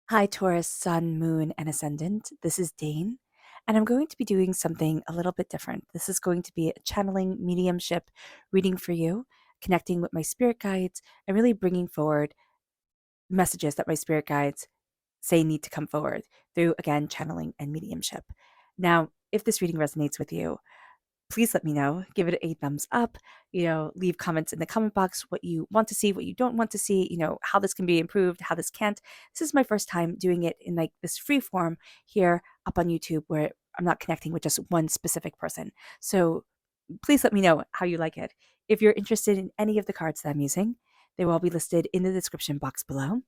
Hi, Taurus, Sun, Moon, and Ascendant. This is Dane, and I'm going to be doing something a little bit different. This is going to be a channeling mediumship reading for you, connecting with my spirit guides, and really bringing forward messages that my spirit guides say need to come forward through, again, channeling and mediumship. Now, if this reading resonates with you, please let me know. Give it a thumbs up. Leave comments in the comment box what you want to see, what you don't want to see, how this can be improved, how this can't. This is my first time doing it in like this free form here up on YouTube where I'm not connecting with just one specific person. So please let me know how you like it. If you're interested in any of the cards that I'm using, they will all be listed in the description box below.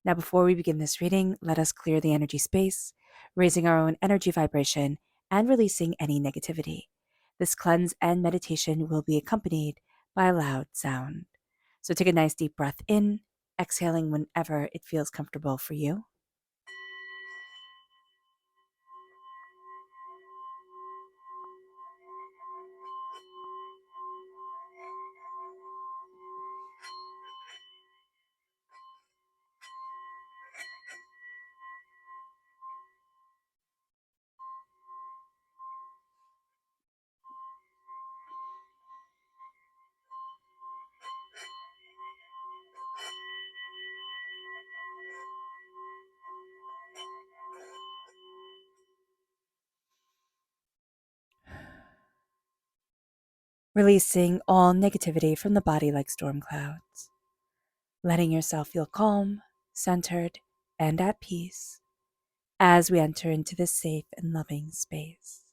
Now, before we begin this reading, let us clear the energy space, raising our own energy vibration and releasing any negativity. This cleanse and meditation will be accompanied by a loud sound. So take a nice deep breath in, exhaling whenever it feels comfortable for you. Releasing all negativity from the body like storm clouds. Letting yourself feel calm, centered, and at peace as we enter into this safe and loving space.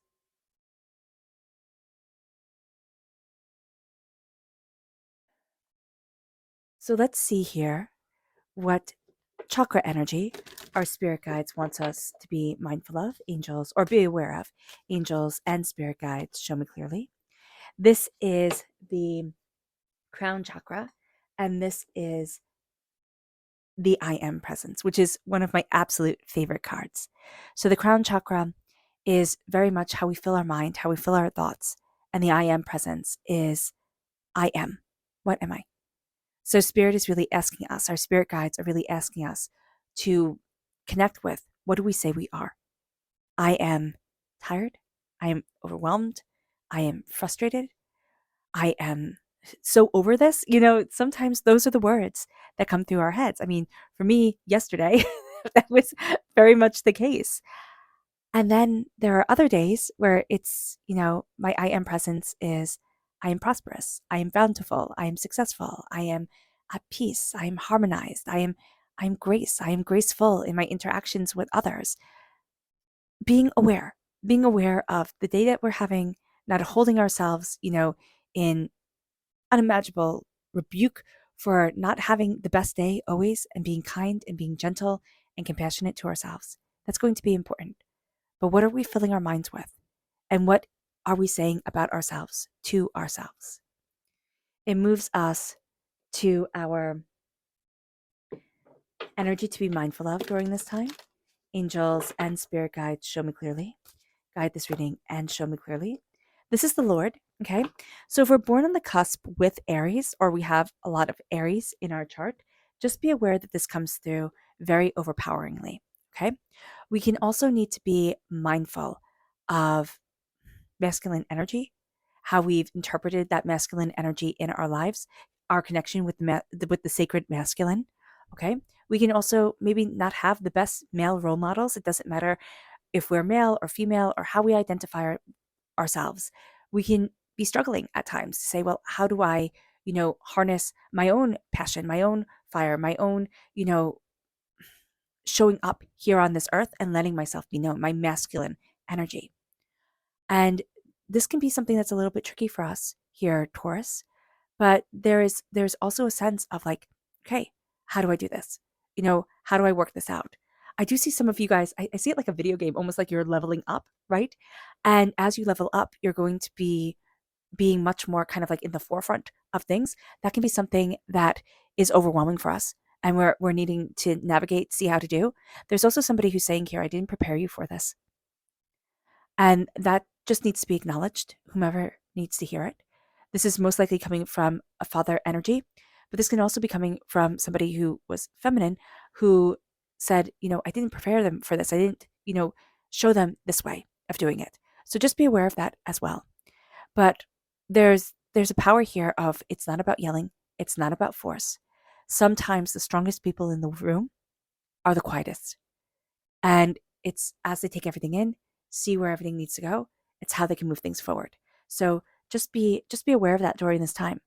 So let's see here what chakra energy our spirit guides wants us to be mindful of, angels, or be aware of. Angels and spirit guides show me clearly. This is the crown chakra, and this is the I am presence, which is one of my absolute favorite cards. So the crown chakra is very much how we fill our mind, how we fill our thoughts. And the I am presence is I am. What am I? So spirit is really asking us, our spirit guides are really asking us to connect with what do we say we are? I am tired. I am overwhelmed. I am frustrated. I am so over this. Sometimes those are the words that come through our heads. I mean, for me, yesterday, that was very much the case. And then there are other days where it's, my I am presence is I am prosperous, I am bountiful, I am successful, I am at peace, I am harmonized, I am grace, I am graceful in my interactions with others. Being aware of the day that we're having, not holding ourselves, in unimaginable rebuke for not having the best day always, and being kind and being gentle and compassionate to ourselves. That's going to be important. But what are we filling our minds with? And what are we saying about ourselves to ourselves? It moves us to our energy to be mindful of during this time. Angels and spirit guides show me clearly. Guide this reading and show me clearly. This is the Lord, okay? So if we're born on the cusp with Aries, or we have a lot of Aries in our chart, just be aware that this comes through very overpoweringly, okay? We can also need to be mindful of masculine energy, how we've interpreted that masculine energy in our lives, our connection with with the sacred masculine. Okay, we can also maybe not have the best male role models. It doesn't matter if we're male or female or how we identify ourselves. We can be struggling at times to say, well, how do I, harness my own passion, my own fire, my own, showing up here on this earth and letting myself be known, my masculine energy. And this can be something that's a little bit tricky for us here, Taurus. But there's also a sense of like, okay, how do I do this? How do I work this out? I do see some of you guys, I see it like a video game, almost like you're leveling up, right? And as you level up, you're going to be being much more kind of like in the forefront of things. That can be something that is overwhelming for us and we're needing to navigate, see how to do. There's also somebody who's saying here, I didn't prepare you for this. And that just needs to be acknowledged, whomever needs to hear it. This is most likely coming from a father energy, but this can also be coming from somebody who was feminine, who said, I didn't prepare them for this. I didn't, show them this way of doing it. So just be aware of that as well. But there's a power here of it's not about yelling, it's not about force. Sometimes the strongest people in the room are the quietest. And it's as they take everything in, see where everything needs to go, it's how they can move things forward. So just be aware of that during this time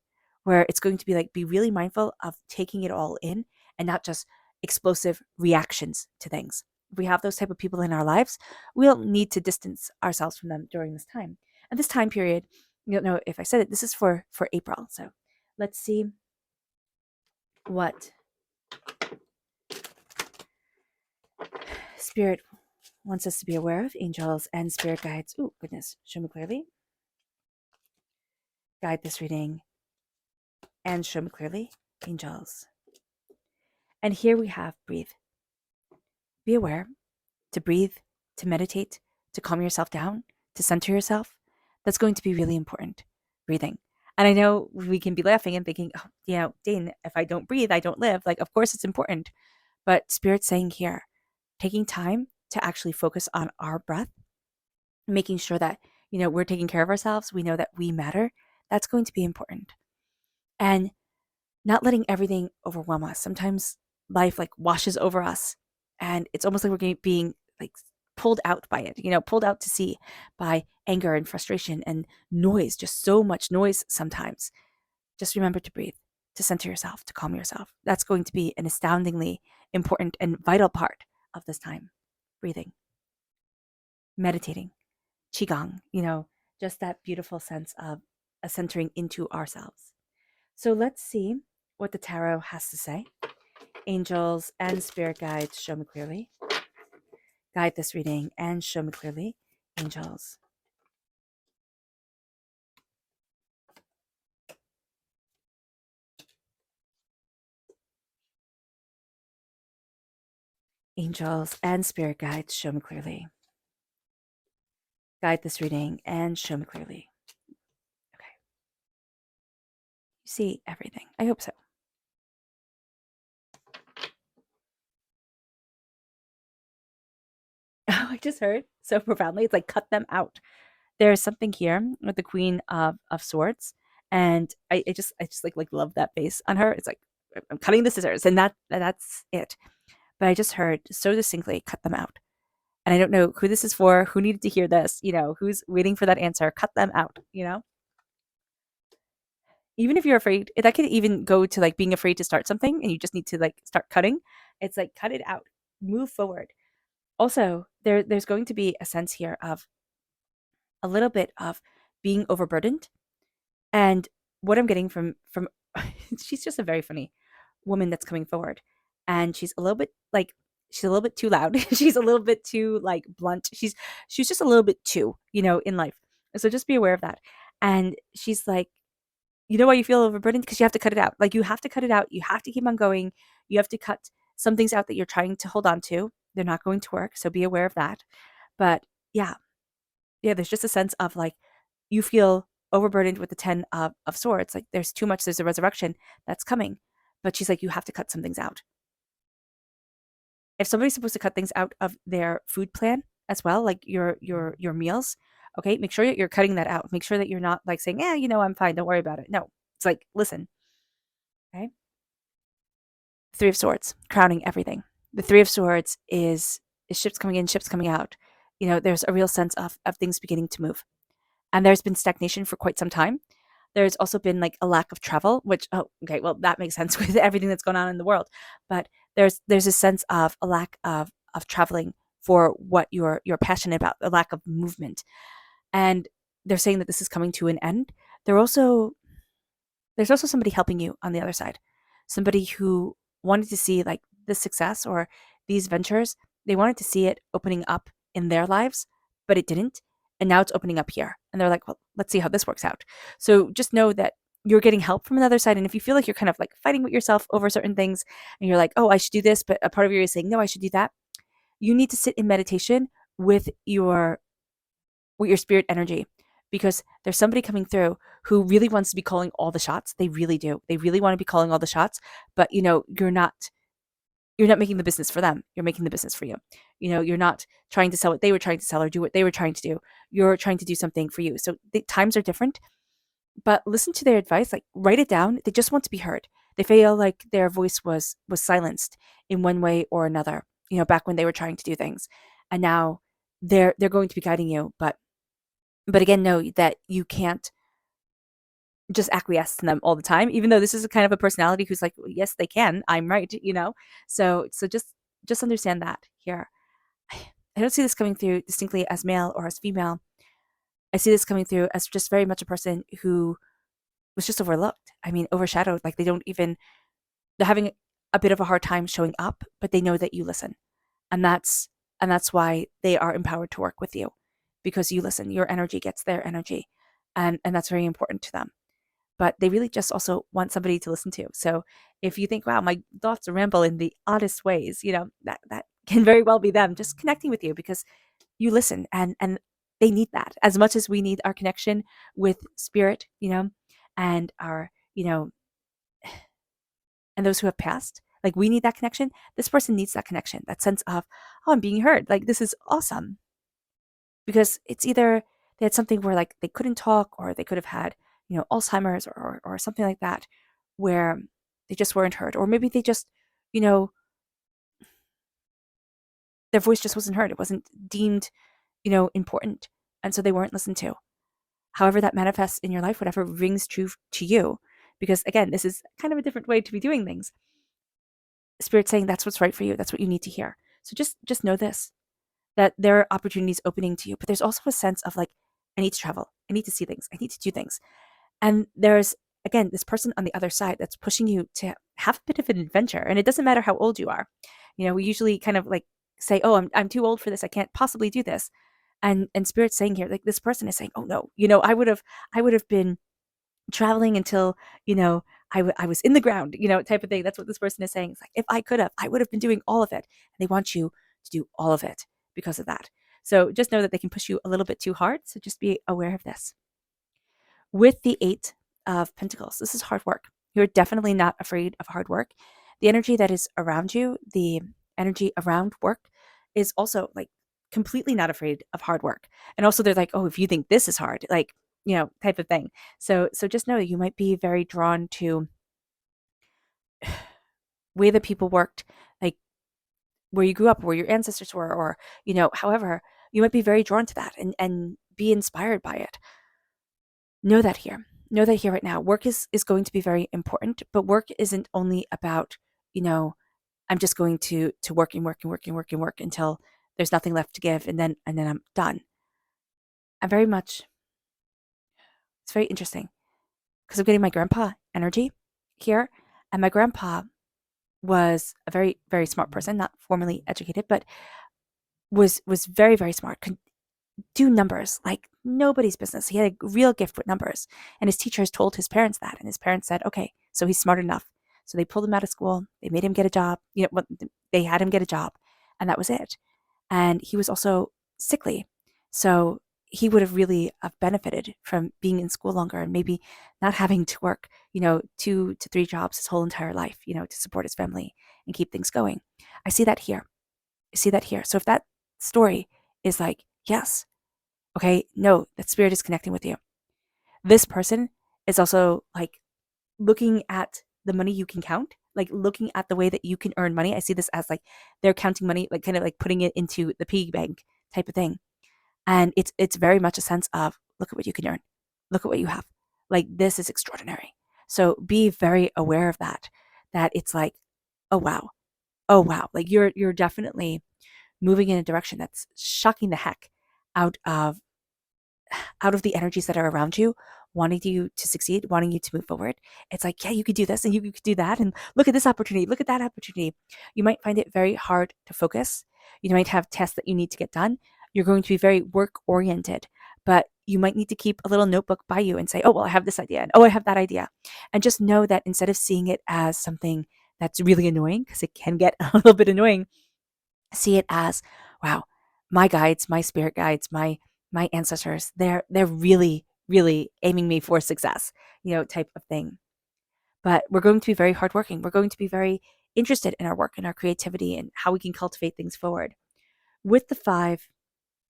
where it's going to be like be really mindful of taking it all in and not just explosive reactions to things. If we have those type of people in our lives, we'll need to distance ourselves from them during this time. And this time period, you don't know if I said it, this is for April. So let's see what Spirit wants us to be aware of. Angels and spirit guides. Oh, goodness. Show me clearly. Guide this reading and show me clearly. Angels. And here we have breathe. Be aware to breathe, to meditate, to calm yourself down, to center yourself. That's going to be really important. Breathing. And I know we can be laughing and thinking, oh, Dane, if I don't breathe, I don't live. Like, of course it's important. But Spirit's saying here, taking time to actually focus on our breath, making sure that, we're taking care of ourselves. We know that we matter. That's going to be important. And not letting everything overwhelm us. Sometimes life like washes over us and it's almost like we're being like pulled out by it, pulled out to sea by anger and frustration and noise, just so much noise sometimes. Just remember to breathe, to center yourself, to calm yourself. That's going to be an astoundingly important and vital part of this time. Breathing, meditating, qigong, just that beautiful sense of a centering into ourselves. So let's see what the tarot has to say. Angels and spirit guides, show me clearly. Guide this reading and show me clearly. Angels. Angels and spirit guides, show me clearly. Guide this reading and show me clearly. Okay. You see everything. I hope so. Oh, I just heard so profoundly. It's like cut them out. There's something here with the Queen of Swords, and I just like love that face on her. It's like I'm cutting the scissors, and that's it. But I just heard so distinctly, cut them out. And I don't know who this is for, who needed to hear this, who's waiting for that answer, cut them out. Even if you're afraid, that could even go to like being afraid to start something and you just need to like start cutting. It's like cut it out, move forward. Also, there's going to be a sense here of a little bit of being overburdened. And what I'm getting from she's just a very funny woman that's coming forward. And she's a little bit too loud. She's a little bit too like blunt. She's just a little bit too, in life. So just be aware of that. And she's like, you know why you feel overburdened? Because you have to cut it out. Like you have to cut it out. You have to keep on going. You have to cut some things out that you're trying to hold on to. They're not going to work. So be aware of that. But yeah, there's just a sense of like you feel overburdened with the 10 of swords. Like there's too much. There's a resurrection that's coming. But she's like, you have to cut some things out. If somebody's supposed to cut things out of their food plan as well, like your meals, okay, make sure that you're cutting that out. Make sure that you're not like saying, I'm fine, don't worry about it. No, it's like, listen, okay. Three of Swords, crowning everything. The Three of Swords is ships coming in, ships coming out. There's a real sense of things beginning to move. And there's been stagnation for quite some time. There's also been like a lack of travel, which, okay, well, that makes sense with everything that's going on in the world. But there's a sense of a lack of traveling for what you're passionate about, a lack of movement. And they're saying that this is coming to an end. There's also somebody helping you on the other side. Somebody who wanted to see like this success or these ventures, they wanted to see it opening up in their lives, but it didn't. And now it's opening up here. And they're like, well, let's see how this works out. So just know that you're getting help from another side. And if you feel like you're kind of like fighting with yourself over certain things and you're like, oh, I should do this, but a part of you is saying, no, I should do that. You need to sit in meditation with your spirit energy, because there's somebody coming through who really wants to be calling all the shots. They really do. They really want to be calling all the shots, but you're not you're not making the business for them. You're making the business for you. You're not trying to sell what they were trying to sell or do what they were trying to do. You're trying to do something for you. So the times are different, but listen to their advice. Like, write it down. They just want to be heard. They feel like their voice was silenced in one way or another, back when they were trying to do things. And now they're going to be guiding you, but again, know that you can't just acquiesce to them all the time, even though this is a kind of a personality who's like, yes, they can. I'm right. So just understand that here. I don't see this coming through distinctly as male or as female. I see this coming through as just very much a person who was just overlooked. I mean, overshadowed. Like, they're having a bit of a hard time showing up, but they know that you listen. And that's why they are empowered to work with you, because you listen. Your energy gets their energy. And that's very important to them. But they really just also want somebody to listen to. So if you think, wow, my thoughts ramble in the oddest ways, that can very well be them just connecting with you, because you listen, and they need that as much as we need our connection with spirit, and our, and those who have passed. Like, we need that connection. This person needs that connection, that sense of, oh, I'm being heard. Like, this is awesome. Because it's either they had something where, like, they couldn't talk, or they could have had, Alzheimer's or something like that, where they just weren't heard. Or maybe they just, their voice just wasn't heard. It wasn't deemed, important. And so they weren't listened to. However that manifests in your life, whatever rings true to you. Because again, this is kind of a different way to be doing things. Spirit's saying that's what's right for you. That's what you need to hear. So just know this, that there are opportunities opening to you, but there's also a sense of, like, I need to travel. I need to see things. I need to do things. And there's, again, this person on the other side that's pushing you to have a bit of an adventure. And it doesn't matter how old you are. We usually kind of like say, oh, I'm too old for this. I can't possibly do this. And Spirit's saying here, like, this person is saying, oh no, I would have been traveling until, I was in the ground, type of thing. That's what this person is saying. It's like, if I could have, I would have been doing all of it. And they want you to do all of it because of that. So just know that they can push you a little bit too hard. So just be aware of this. With the 8 of Pentacles, this is hard work. You're definitely not afraid of hard work. The energy that is around you, the energy around work, is also, like, completely not afraid of hard work. And also they're like, oh, if you think this is hard, like, type of thing. So just know that you might be very drawn to way that people worked, like where you grew up, where your ancestors were, or, however, you might be very drawn to that and be inspired by it. Know that here. Know that here right now. Work is going to be very important, but work isn't only about, I'm just going to work and work and work and work and work until there's nothing left to give, and then I'm done. It's very interesting, because I'm getting my grandpa energy here, and my grandpa was a very, very smart person, not formally educated, but was very, very smart, could do numbers like nobody's business. He had a real gift with numbers, and his teachers told his parents that, and his parents said, okay, so he's smart enough. So they pulled him out of school. They made him get a job. They had him get a job, and that was it. And he was also sickly. So he would have really benefited from being in school longer and maybe not having to work, 2 to 3 jobs his whole entire life, to support his family and keep things going. I see that here. So if that story is like, yes, okay, no, that spirit is connecting with you. This person is also, like, looking at the money you can count, like looking at the way that you can earn money. I see this as, like, they're counting money, like kind of like putting it into the piggy bank type of thing. And it's very much a sense of, look at what you can earn. Look at what you have. Like, this is extraordinary. So be very aware of that it's like, oh wow. Like, you're definitely moving in a direction that's shocking the heck out of the energies that are around you, wanting you to succeed, wanting you to move forward. It's like, yeah, you could do this and you could do that. And look at this opportunity. Look at that opportunity. You might find it very hard to focus. You might have tests that you need to get done. You're going to be very work oriented, but you might need to keep a little notebook by you and say, oh, well, I have this idea. And oh, I have that idea. And just know that instead of seeing it as something that's really annoying, because it can get a little bit annoying, see it as, wow, my guides, my spirit guides, my ancestors, they're really, really aiming me for success, type of thing. But we're going to be very hardworking. We're going to be very interested in our work and our creativity and how we can cultivate things forward. With the Five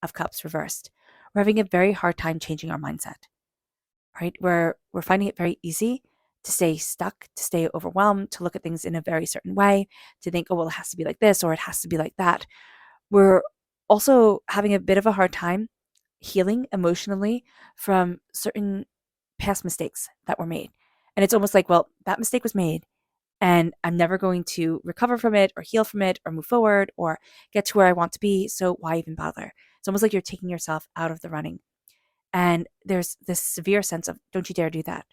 of Cups reversed, we're having a very hard time changing our mindset, right? We're finding it very easy to stay stuck, to stay overwhelmed, to look at things in a very certain way, to think, oh, well, it has to be like this or it has to be like that. We're also having a bit of a hard time healing emotionally from certain past mistakes that were made. And it's almost like, well, that mistake was made and I'm never going to recover from it or heal from it or move forward or get to where I want to be. So why even bother? It's almost like you're taking yourself out of the running. And there's this severe sense of, don't you dare do that.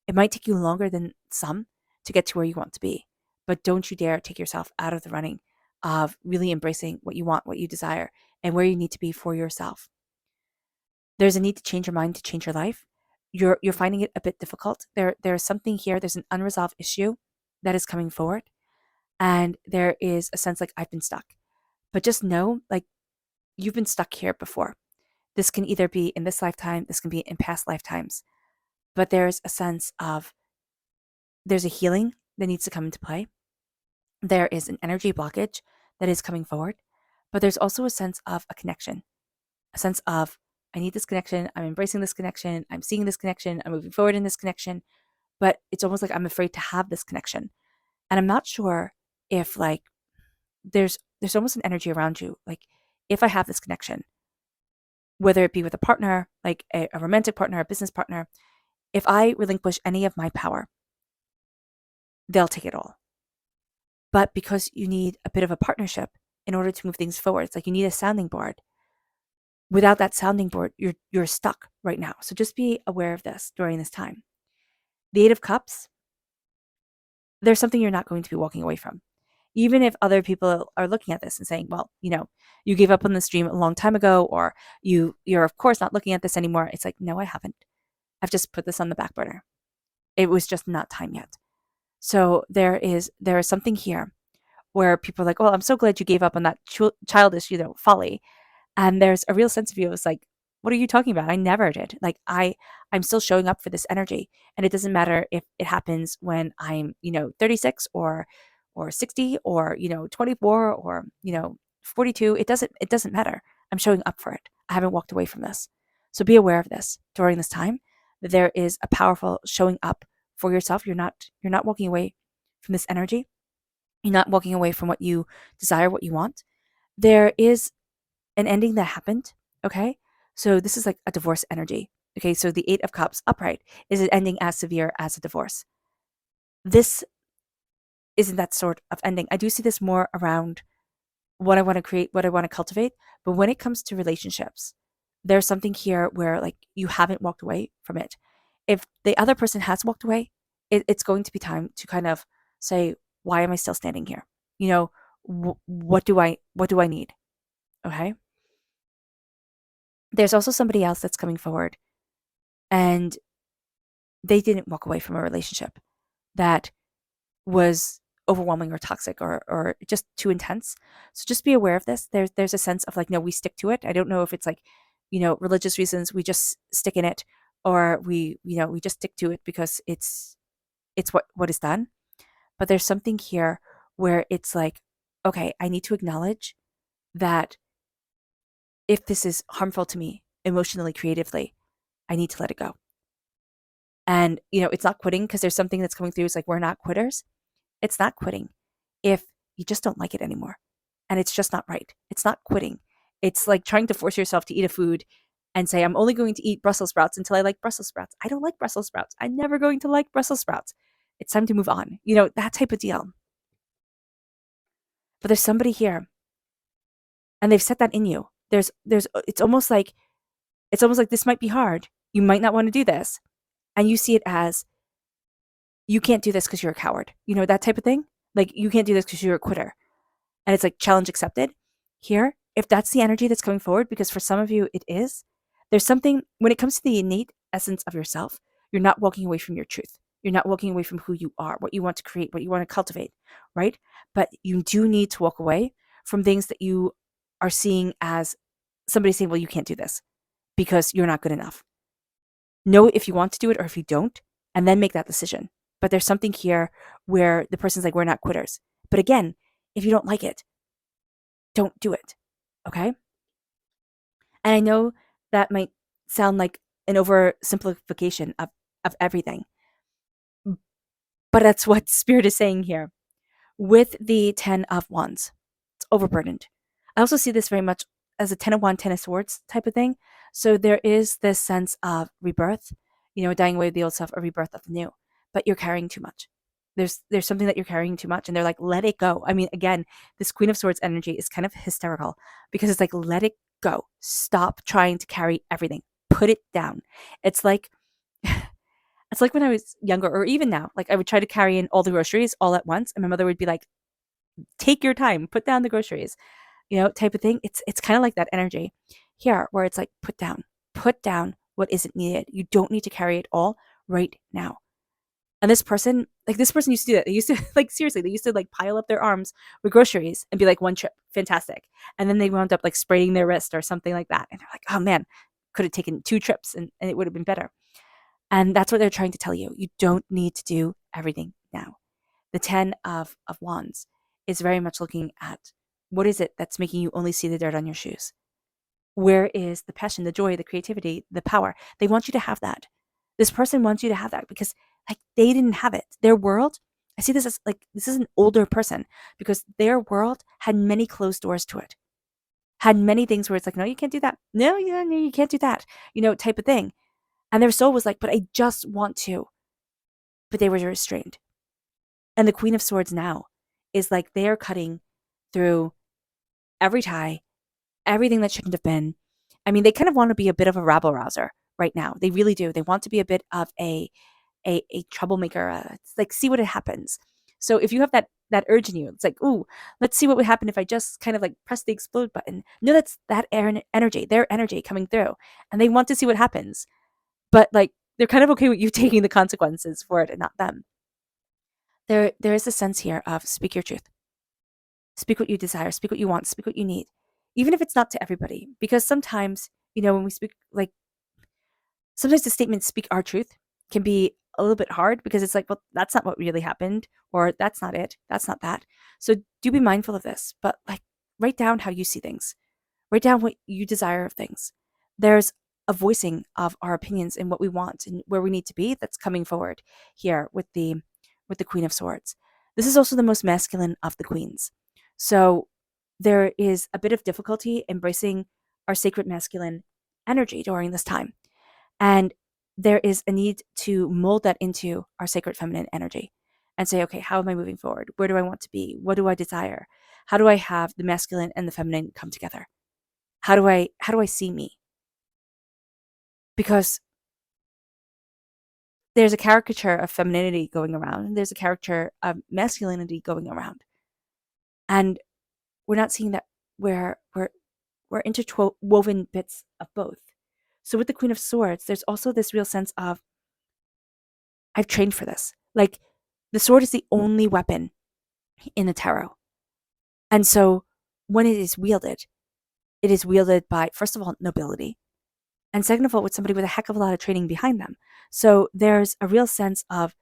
It might take you longer than some to get to where you want to be, but don't you dare take yourself out of the running of really embracing what you want, what you desire, and where you need to be for yourself. There's a need to change your mind, to change your life. You're finding it a bit difficult. There's something here, there's an unresolved issue that is coming forward. And there is a sense like, I've been stuck. But just know, like, you've been stuck here before. This can either be in this lifetime, this can be in past lifetimes. But there's a sense of, there's a healing that needs to come into play. There is an energy blockage that is coming forward. But there's also a sense of a connection, a sense of, I need this connection, I'm embracing this connection, I'm seeing this connection, I'm moving forward in this connection. But it's almost like I'm afraid to have this connection. And I'm not sure if, like, there's almost an energy around you. Like, if I have this connection, whether it be with a partner, like a romantic partner, a business partner, if I relinquish any of my power, they'll take it all. But because you need a bit of a partnership in order to move things forward, it's like you need a sounding board. Without that sounding board, you're stuck right now. So just be aware of this during this time. The Eight of Cups, there's something you're not going to be walking away from. Even if other people are looking at this and saying, well, you gave up on this dream a long time ago, or you're of course not looking at this anymore. It's like, no, I haven't. I've just put this on the back burner. It was just not time yet. So there is something here where people are like, well, I'm so glad you gave up on that childish, folly. And there's a real sense of you. It's like, what are you talking about? I never did. Like, I'm still showing up for this energy. And it doesn't matter if it happens when I'm, 36 or 60 or, 24 or, 42. It doesn't matter. I'm showing up for it. I haven't walked away from this. So be aware of this during this time, that there is a powerful showing up for yourself. You're not walking away from this energy. You're not walking away from what you desire, what you want. There is an ending that happened. Okay. So this is like a divorce energy. Okay. So the Eight of Cups upright is an ending as severe as a divorce. This isn't that sort of ending. I do see this more around what I want to create, what I want to cultivate. But when it comes to relationships, there's something here where, like, you haven't walked away from it. If the other person has walked away, it's going to be time to kind of say, why am I still standing here? What do I need? Okay. There's also somebody else that's coming forward, and they didn't walk away from a relationship that was overwhelming or toxic or just too intense. So just be aware of this. There's a sense of, like, no, we stick to it. I don't know if it's like, religious reasons, we just stick in it, or we just stick to it because it's what is done. But there's something here where it's like, okay, I need to acknowledge that if this is harmful to me emotionally, creatively, I need to let it go. And, it's not quitting, because there's something that's coming through. It's like, we're not quitters. It's not quitting if you just don't like it anymore. And it's just not right. It's not quitting. It's like trying to force yourself to eat a food and say, I'm only going to eat Brussels sprouts until I like Brussels sprouts. I don't like Brussels sprouts. I'm never going to like Brussels sprouts. It's time to move on. That type of deal. But there's somebody here, and they've set that in you. It's almost like this might be hard. You might not want to do this. And you see it as, you can't do this because you're a coward. That type of thing. Like, you can't do this because you're a quitter. And it's like, challenge accepted. Here, if that's the energy that's coming forward, because for some of you it is, there's something, when it comes to the innate essence of yourself, you're not walking away from your truth. You're not walking away from who you are, what you want to create, what you want to cultivate, right? But you do need to walk away from things that you are seeing as somebody saying, well, you can't do this because you're not good enough. Know if you want to do it or if you don't, and then make that decision. But there's something here where the person's like, we're not quitters. But again, if you don't like it, don't do it. Okay? And I know that might sound like an oversimplification of everything, but that's what Spirit is saying here. With the 10 of Wands, it's overburdened. I also see this very much as a 10 of Wands, 10 of Swords type of thing. So there is this sense of rebirth, dying away with the old self, a rebirth of the new, but you're carrying too much. There's something that you're carrying too much, and they're like, let it go. I mean, again, this Queen of Swords energy is kind of hysterical because it's like, let it go. Stop trying to carry everything. Put it down. It's like it's like when I was younger, or even now, like I would try to carry in all the groceries all at once, and my mother would be like, take your time, put down the groceries, type of thing. It's kind of like that energy here where it's like, put down what isn't needed. You don't need to carry it all right now. And this person used to do that. They used to like, seriously, they used to like pile up their arms with groceries and be like, one trip, fantastic. And then they wound up like spraining their wrist or something like that. And they're like, oh man, could have taken 2 trips and it would have been better. And that's what they're trying to tell you. You don't need to do everything now. The 10 of Wands is very much looking at, what is it that's making you only see the dirt on your shoes? Where is the passion, the joy, the creativity, the power? They want you to have that. This person wants you to have that because like they didn't have it. Their world, I see this as like, this is an older person because their world had many closed doors to it. Had many things where it's like, no, you can't do that. No, you can't do that. Type of thing. And their soul was like, but I just want to. But they were restrained. And the Queen of Swords now is like, they are cutting through every tie, everything that shouldn't have been. I mean, they kind of want to be a bit of a rabble rouser right now. They really do. They want to be a bit of a troublemaker. It's like, see what happens. So if you have that urge in you, it's like, ooh, let's see what would happen if I just kind of like press the explode button. No, that's that energy, their energy coming through, and they want to see what happens. But like, they're kind of okay with you taking the consequences for it and not them. There is a sense here of, speak your truth. Speak what you desire, speak what you want, speak what you need. Even if it's not to everybody. Because sometimes, when we speak, like, sometimes the statement, speak our truth, can be a little bit hard because it's like, well, that's not what really happened, or that's not it, that's not that. So do be mindful of this, but like, write down how you see things. Write down what you desire of things. There's a voicing of our opinions and what we want and where we need to be that's coming forward here with the Queen of Swords. This is also the most masculine of the queens. So there is a bit of difficulty embracing our sacred masculine energy during this time. And there is a need to mold that into our sacred feminine energy and say, okay, how am I moving forward? Where do I want to be? What do I desire? How do I have the masculine and the feminine come together? How do I see me? Because there's a caricature of femininity going around, and there's a caricature of masculinity going around. And we're not seeing that we're interwoven bits of both. So with the Queen of Swords, there's also this real sense of, I've trained for this. Like, the sword is the only weapon in the tarot. And so when it is wielded by, first of all, nobility. And second of all, with somebody with a heck of a lot of training behind them. So there's a real sense of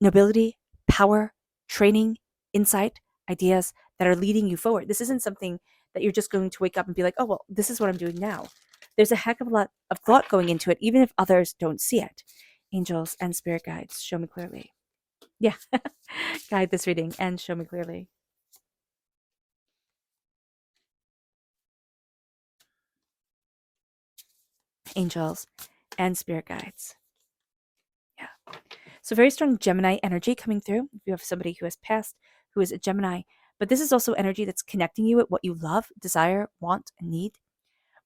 nobility, power, training, insight, ideas that are leading you forward. This isn't something that you're just going to wake up and be like, oh, well, this is what I'm doing now. There's a heck of a lot of thought going into it, even if others don't see it. Angels and spirit guides, show me clearly. Yeah, guide this reading and show me clearly. Angels and spirit guides. Yeah. So very strong Gemini energy coming through. If you have somebody who has passed, who is a Gemini, but this is also energy that's connecting you with what you love, desire, want, and need.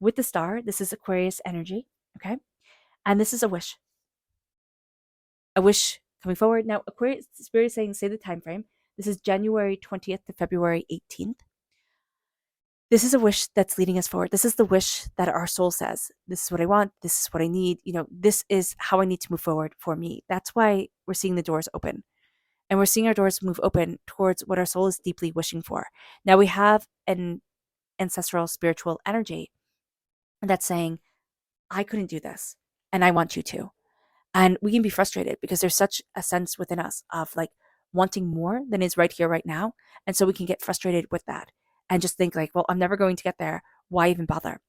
With the star, this is Aquarius energy, okay? And this is a wish. A wish coming forward. Now, Aquarius spirit is saying, say the time frame. This is January 20th to February 18th. This is a wish that's leading us forward. This is the wish that our soul says, this is what I want, this is what I need, this is how I need to move forward for me. That's why we're seeing the doors open. And we're seeing our doors move open towards what our soul is deeply wishing for. Now we have an ancestral spiritual energy that's saying, I couldn't do this, and I want you to. And we can be frustrated because there's such a sense within us of like, wanting more than is right here, right now. And so we can get frustrated with that and just think like, well, I'm never going to get there. Why even bother?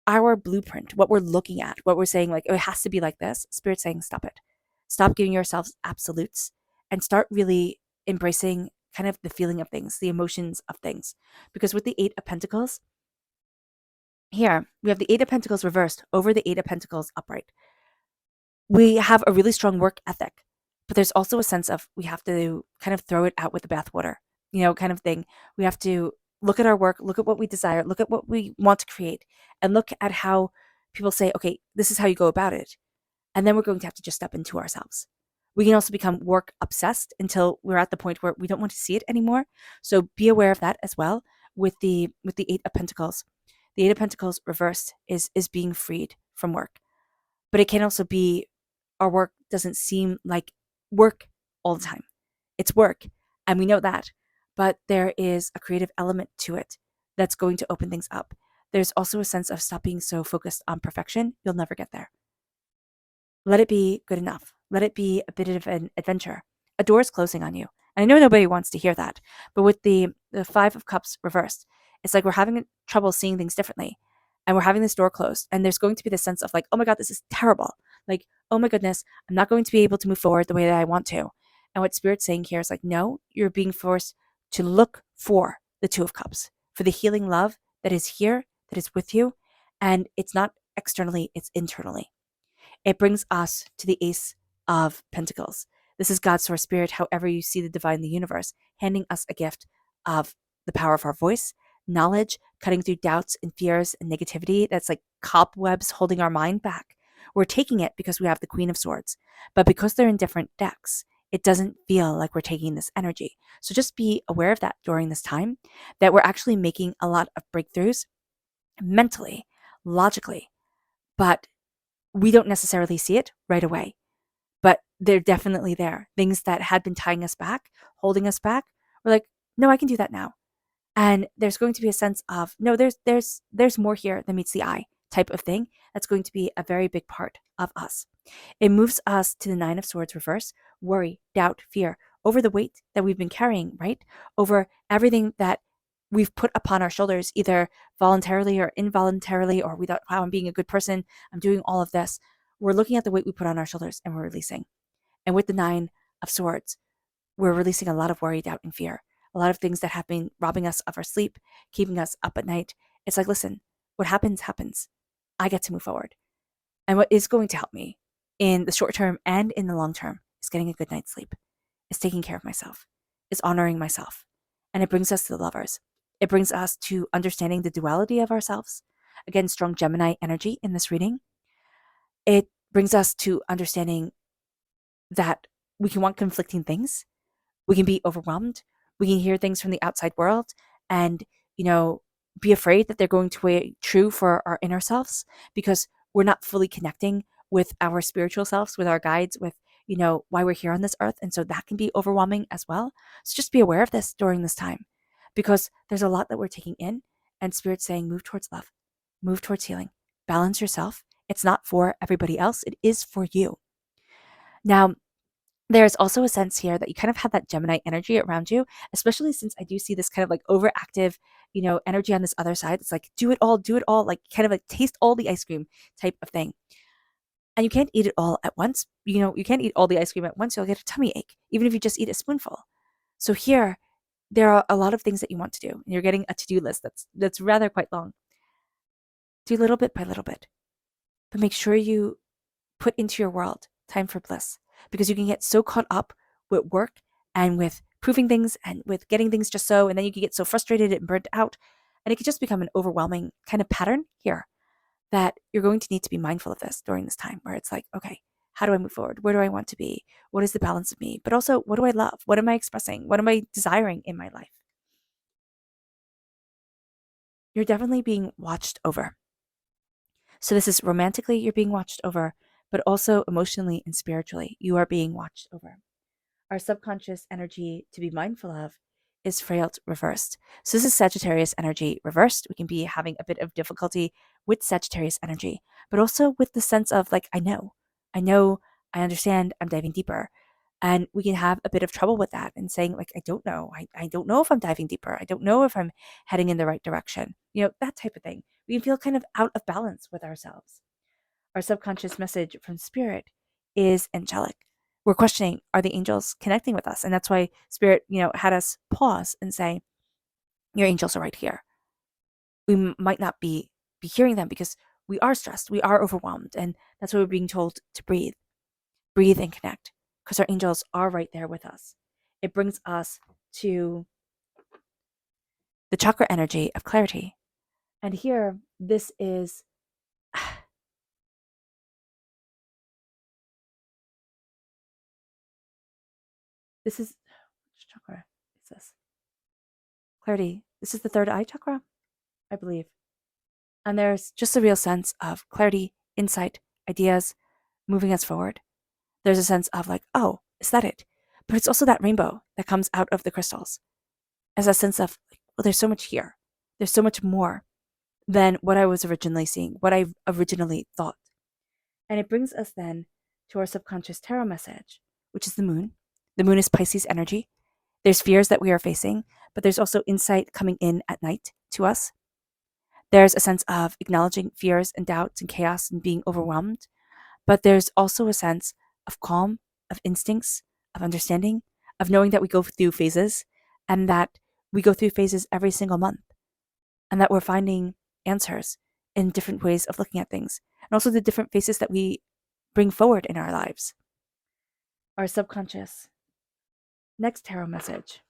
Our blueprint, what we're looking at, what we're saying, like, oh, it has to be like this. Spirit saying, stop it. Stop giving yourselves absolutes and start really embracing kind of the feeling of things, the emotions of things. Because with the Eight of Pentacles, here we have the Eight of Pentacles reversed over the Eight of Pentacles upright. We have a really strong work ethic, but there's also a sense of we have to kind of throw it out with the bathwater, kind of thing. We have to look at our work, look at what we desire, look at what we want to create, and look at how people say, okay, this is how you go about it. And then we're going to have to just step into ourselves. We can also become work obsessed until we're at the point where we don't want to see it anymore. So be aware of that as well with the Eight of Pentacles. The Eight of Pentacles reversed is being freed from work. But it can also be our work doesn't seem like work all the time. It's work, and we know that. But there is a creative element to it that's going to open things up. There's also a sense of stop being so focused on perfection. You'll never get there. Let it be good enough. Let it be a bit of an adventure. A door is closing on you. And I know nobody wants to hear that, but with the Five of Cups reversed, it's like we're having trouble seeing things differently. And we're having this door closed. And there's going to be this sense of like, oh my God, this is terrible. Like, oh my goodness, I'm not going to be able to move forward the way that I want to. And what Spirit's saying here is like, no, you're being forced to look for the Two of Cups, for the healing love that is here, that is with you. And it's not externally, it's internally. It brings us to the Ace of Pentacles. This is God's source spirit, however you see the divine in the universe, handing us a gift of the power of our voice, knowledge, cutting through doubts and fears and negativity that's like cobwebs holding our mind back. We're taking it because we have the Queen of Swords, but because they're in different decks, it doesn't feel like we're taking this energy. So just be aware of that during this time, that we're actually making a lot of breakthroughs mentally, logically, but we don't necessarily see it right away, but they're definitely there. Things that had been tying us back, holding us back, we're like, no, I can do that now. And there's going to be a sense of, no, there's more here than meets the eye type of thing. That's going to be a very big part of us. It moves us to the Nine of Swords reverse, worry, doubt, fear, over the weight that we've been carrying, right? Over everything that we've put upon our shoulders, either voluntarily or involuntarily, or we thought, wow, I'm being a good person, I'm doing all of this. We're looking at the weight we put on our shoulders and we're releasing. And with the Nine of Swords, we're releasing a lot of worry, doubt, and fear. A lot of things that have been robbing us of our sleep, keeping us up at night. It's like, listen, what happens, happens. I get to move forward. And what is going to help me in the short term and in the long term is getting a good night's sleep, is taking care of myself, is honoring myself. And it brings us to the Lovers. It brings us to understanding the duality of ourselves. Again, strong Gemini energy in this reading. It brings us to understanding that we can want conflicting things. We can be overwhelmed. We can hear things from the outside world and, be afraid that they're going to be true for our inner selves because we're not fully connecting with our spiritual selves, with our guides, with, why we're here on this earth. And so that can be overwhelming as well. So just be aware of this during this time because there's a lot that we're taking in, and Spirit's saying, move towards love, move towards healing, balance yourself. It's not for everybody else. It is for you. Now, there's also a sense here that you kind of have that Gemini energy around you, especially since I do see this kind of like overactive, energy on this other side. It's like, do it all, like kind of like taste all the ice cream type of thing. And you can't eat it all at once. You can't eat all the ice cream at once. You'll get a tummy ache, even if you just eat a spoonful. So here, there are a lot of things that you want to do. And you're getting a to-do list that's rather quite long. Do little bit by little bit. But make sure you put into your world time for bliss, because you can get so caught up with work and with proving things and with getting things just so, and then you can get so frustrated and burnt out, and it could just become an overwhelming kind of pattern here that you're going to need to be mindful of this during this time where it's like, okay, how do I move forward? Where do I want to be? What is the balance of me? But also, what do I love? What am I expressing? What am I desiring in my life? You're definitely being watched over. So this is romantically, you're being watched over, but also emotionally and spiritually, you are being watched over. Our subconscious energy to be mindful of is frailed reversed. So this is Sagittarius energy reversed. We can be having a bit of difficulty with Sagittarius energy, but also with the sense of like, I know, I understand, I'm diving deeper. And we can have a bit of trouble with that and saying, like, I don't know. I don't know if I'm diving deeper. I don't know if I'm heading in the right direction. That type of thing. We can feel kind of out of balance with ourselves. Our subconscious message from spirit is angelic. We're questioning, are the angels connecting with us? And that's why spirit, had us pause and say, your angels are right here. We might not be hearing them because we are stressed, we are overwhelmed, and that's why we're being told to breathe and connect, because our angels are right there with us. It brings us to the chakra energy of clarity. And here, this is this is which chakra is this? Clarity. This is the third eye chakra, I believe. And there's just a real sense of clarity, insight, ideas moving us forward. There's a sense of like, oh, is that it? But it's also that rainbow that comes out of the crystals as a sense of, like, well, there's so much here. There's so much more than what I was originally seeing, what I originally thought. And it brings us then to our subconscious tarot message, which is the moon. The moon is Pisces energy. There's fears that we are facing, but there's also insight coming in at night to us. There's a sense of acknowledging fears and doubts and chaos and being overwhelmed, but there's also a sense of calm, of instincts, of understanding, of knowing that we go through phases and that we go through phases every single month and that we're finding answers in different ways of looking at things and also the different faces that we bring forward in our lives. Our subconscious. Next tarot message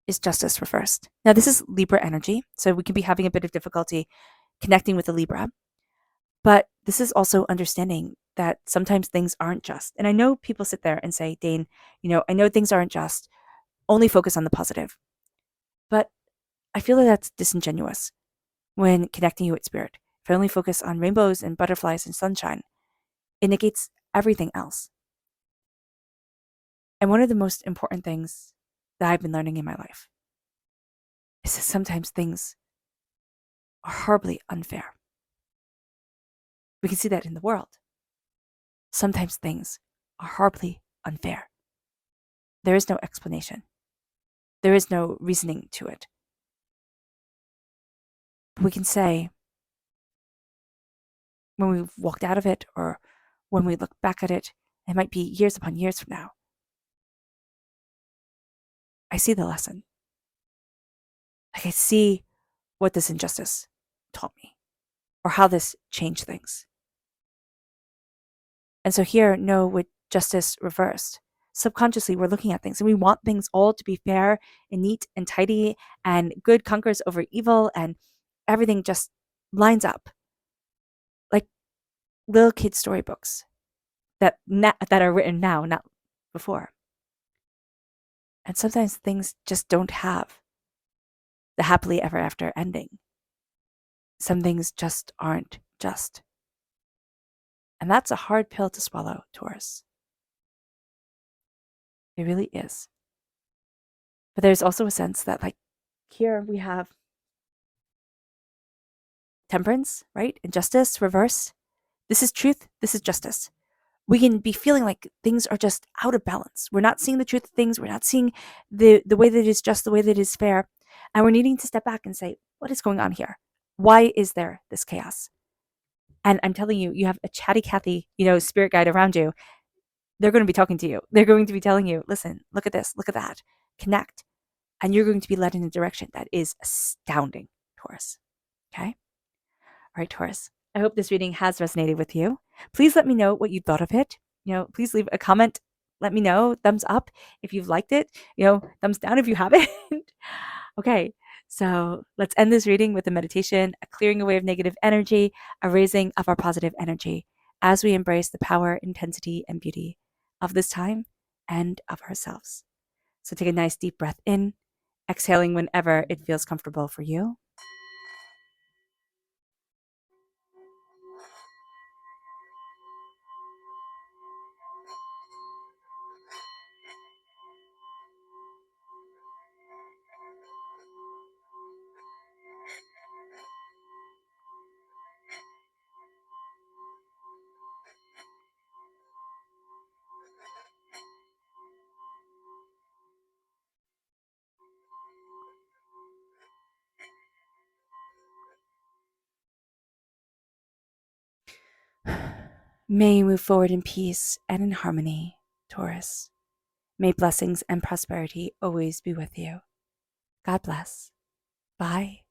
is justice reversed. Now, this is Libra energy, so we can be having a bit of difficulty connecting with the Libra, but this is also understanding that sometimes things aren't just. And I know people sit there and say, Dane, I know things aren't just, only focus on the positive. But I feel that that's disingenuous when connecting you with spirit. If I only focus on rainbows and butterflies and sunshine, it negates everything else. And one of the most important things that I've been learning in my life is that sometimes things are horribly unfair. We can see that in the world. Sometimes things are horribly unfair. There is no explanation. There is no reasoning to it. But we can say, when we've walked out of it or when we look back at it, it might be years upon years from now, I see the lesson. Like, I see what this injustice taught me or how this changed things. And so here, no, with justice reversed, subconsciously we're looking at things and we want things all to be fair and neat and tidy and good conquers over evil and everything just lines up like little kid storybooks that are written now, not before. And sometimes things just don't have the happily ever after ending. Some things just aren't just. And that's a hard pill to swallow, Taurus. It really is. But there's also a sense that, like, here we have temperance, right? Injustice, reverse. This is truth. This is justice. We can be feeling like things are just out of balance. We're not seeing the truth of things. We're not seeing the way that it is just, the way that it is fair. And we're needing to step back and say, what is going on here? Why is there this chaos? And I'm telling you, you have a chatty Cathy, spirit guide around you. They're going to be talking to you. They're going to be telling you, listen, look at this, look at that, connect. And you're going to be led in a direction that is astounding, Taurus. Okay? All right, Taurus. I hope this reading has resonated with you. Please let me know what you thought of it. Please leave a comment. Let me know. Thumbs up if you've liked it. Thumbs down if you haven't. Okay, so let's end this reading with a meditation, a clearing away of negative energy, a raising of our positive energy as we embrace the power, intensity, and beauty of this time and of ourselves. So take a nice deep breath in, exhaling whenever it feels comfortable for you. May you move forward in peace and in harmony, Taurus. May blessings and prosperity always be with you. God bless. Bye.